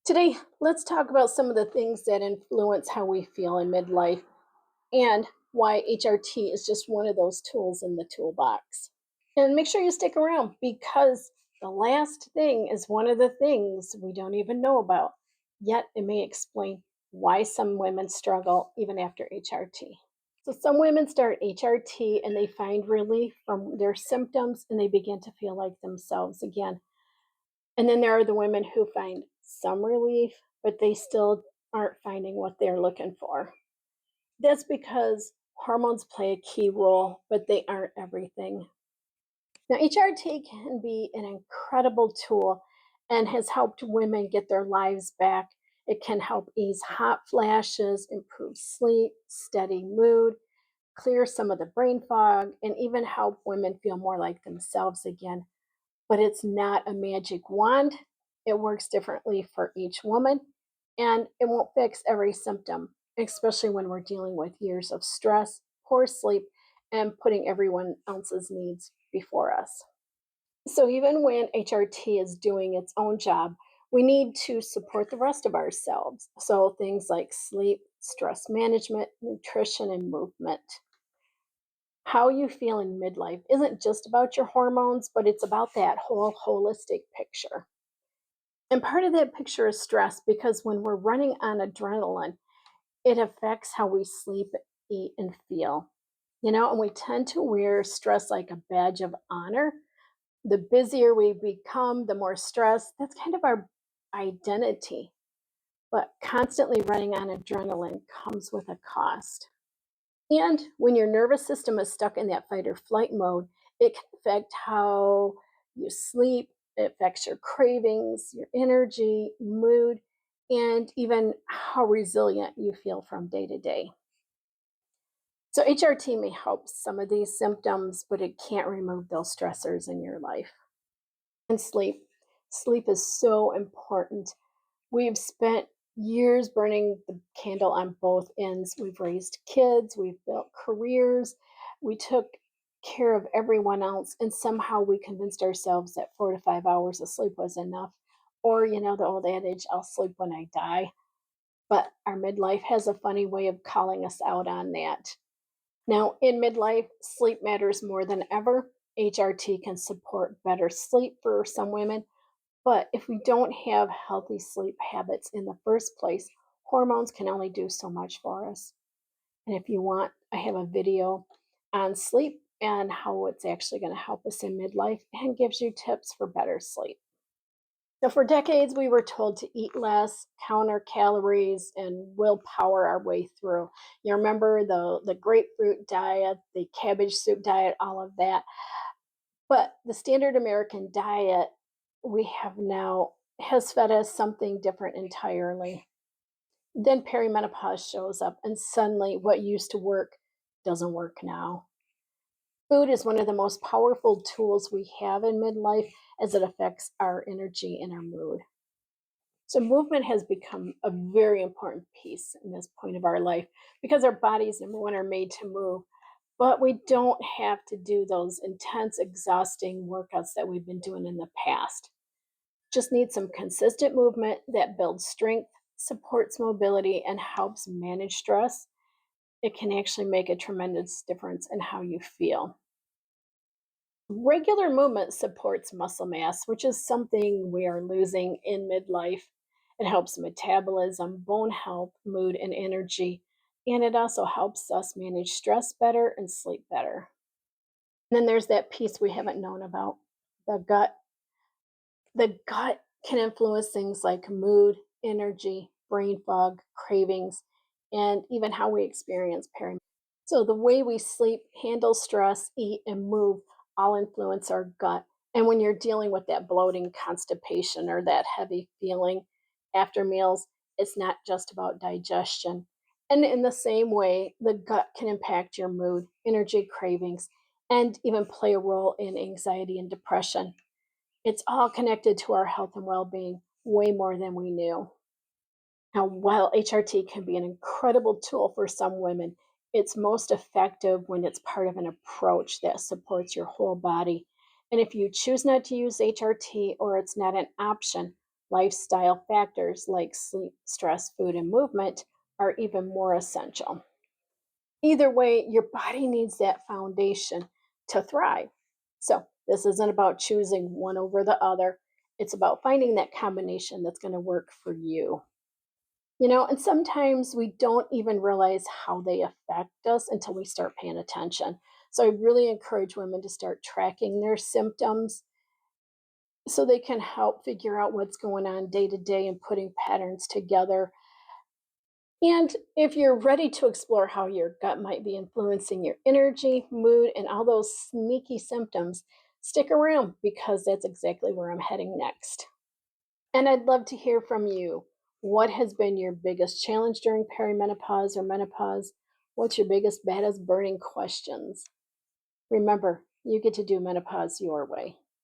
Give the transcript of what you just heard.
Today, let's talk about some of the things that influence how we feel in midlife and why HRT is just one of those tools in the toolbox. And make sure you stick around because the last thing is one of the things we don't even know about, yet it may explain why some women struggle even after HRT. So, some women start HRT and they find relief from their symptoms and they begin to feel like themselves again. And then there are the women who find some relief, but they still aren't finding what they're looking for. That's because hormones play a key role, but they aren't everything. Now, HRT can be an incredible tool and has helped women get their lives back. It can help ease hot flashes, improve sleep, steady mood, clear some of the brain fog, and even help women feel more like themselves again. But it's not a magic wand. It works differently for each woman, and it won't fix every symptom, especially when we're dealing with years of stress, poor sleep, and putting everyone else's needs before us. So, even when HRT is doing its own job, we need to support the rest of ourselves. So, things like sleep, stress management, nutrition, and movement. How you feel in midlife isn't just about your hormones, but it's about that whole holistic picture. And part of that picture is stress because when we're running on adrenaline, it affects how we sleep, eat, and feel. And we tend to wear stress like a badge of honor. The busier we become, the more stress. That's kind of our identity. But constantly running on adrenaline comes with a cost. And when your nervous system is stuck in that fight or flight mode, it can affect how you sleep, it affects your cravings, your energy, mood, and even how resilient you feel from day to day. So, HRT may help some of these symptoms, but it can't remove those stressors in your life. And sleep. Sleep is so important. We've spent years burning the candle on both ends. We've raised kids, we've built careers, we took care of everyone else, and somehow we convinced ourselves that 4 to 5 hours of sleep was enough. Or, the old adage, I'll sleep when I die. But our midlife has a funny way of calling us out on that. Now, in midlife, sleep matters more than ever. HRT can support better sleep for some women, but if we don't have healthy sleep habits in the first place, hormones can only do so much for us. And if you want, I have a video on sleep and how it's actually going to help us in midlife and gives you tips for better sleep. So, for decades, we were told to eat less, count our calories, and willpower our way through. You remember the grapefruit diet, the cabbage soup diet, all of that. But the standard American diet we have now has fed us something different entirely. Then perimenopause shows up, and suddenly what used to work doesn't work now. Food is one of the most powerful tools we have in midlife as it affects our energy and our mood. So, movement has become a very important piece in this point of our life because our bodies, number one, are made to move, but we don't have to do those intense, exhausting workouts that we've been doing in the past. Just need some consistent movement that builds strength, supports mobility, and helps manage stress. It can actually make a tremendous difference in how you feel. Regular movement supports muscle mass, which is something we are losing in midlife. It helps metabolism, bone health, mood, and energy. And it also helps us manage stress better and sleep better. And then there's that piece we haven't known about, the gut. The gut can influence things like mood, energy, brain fog, cravings, and even how we experience perimenopause. So, the way we sleep, handle stress, eat, and move all influence our gut. And when you're dealing with that bloating, constipation, or that heavy feeling after meals, it's not just about digestion. And in the same way, the gut can impact your mood, energy, cravings, and even play a role in anxiety and depression. It's all connected to our health and well being way more than we knew. Now, while HRT can be an incredible tool for some women, it's most effective when it's part of an approach that supports your whole body. And if you choose not to use HRT or it's not an option, Lifestyle factors like sleep, stress, food, and movement are even more essential. Either way, your body needs that foundation to thrive. So, this isn't about choosing one over the other. It's about finding that combination that's going to work for you. And sometimes we don't even realize how they affect us until we start paying attention. So, I really encourage women to start tracking their symptoms so they can help figure out what's going on day to day and putting patterns together. And if you're ready to explore how your gut might be influencing your energy, mood, and all those sneaky symptoms, stick around because that's exactly where I'm heading next. And I'd love to hear from you. What has been your biggest challenge during perimenopause or menopause? What's your biggest, baddest burning questions? Remember, you get to do menopause your way.